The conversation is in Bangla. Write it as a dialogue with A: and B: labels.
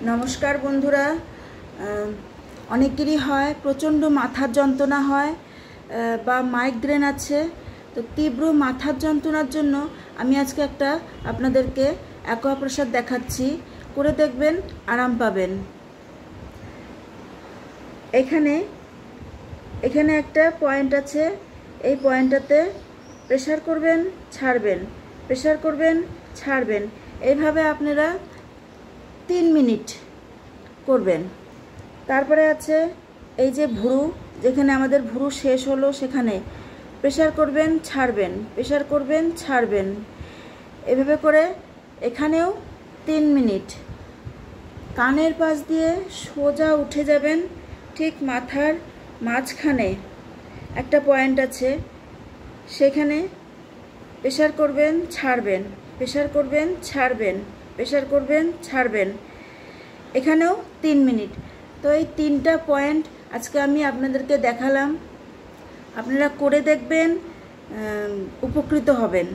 A: নমস্কার বন্ধুরা। অনেকেরই হয় প্রচণ্ড মাথার যন্ত্রণা হয় বা মাইগ্রেন আছে। তো তীব্র মাথার যন্ত্রণার জন্য আমি আজকে একটা আপনাদেরকে অ্যাকুয়াপ্রেশার দেখাচ্ছি, করে দেখবেন, আরাম পাবেন। এখানে একটা পয়েন্ট আছে, এই পয়েন্টটাতে প্রেশার করবেন, ছাড়বেন, প্রেশার করবেন, ছাড়বেন। এইভাবে আপনারা 3 মিনিট করবেন। তারপরে আছে এই যে ভুরু, যেখানে আমাদের ভুরু শেষ হলো সেখানে প্রেশার করবেন, ছাড়বেন, প্রেশার করবেন, ছাড়বেন। এভাবে করে এখানেও 3 মিনিট। কানের পাশ দিয়ে সোজা উঠে যাবেন, ঠিক মাথার মাঝখানে একটা পয়েন্ট আছে, সেখানে প্রেশার করবেন, ছাড়বেন, প্রেশার করবেন, ছাড়বেন, প্রেশার করবেন, ছাড়বেন। এখানেও 3 মিনিট। তো এই 3টা পয়েন্ট আজকে আমি আপনাদেরকে দেখালাম, আপনারা করে দেখবেন, উপকৃত হবেন।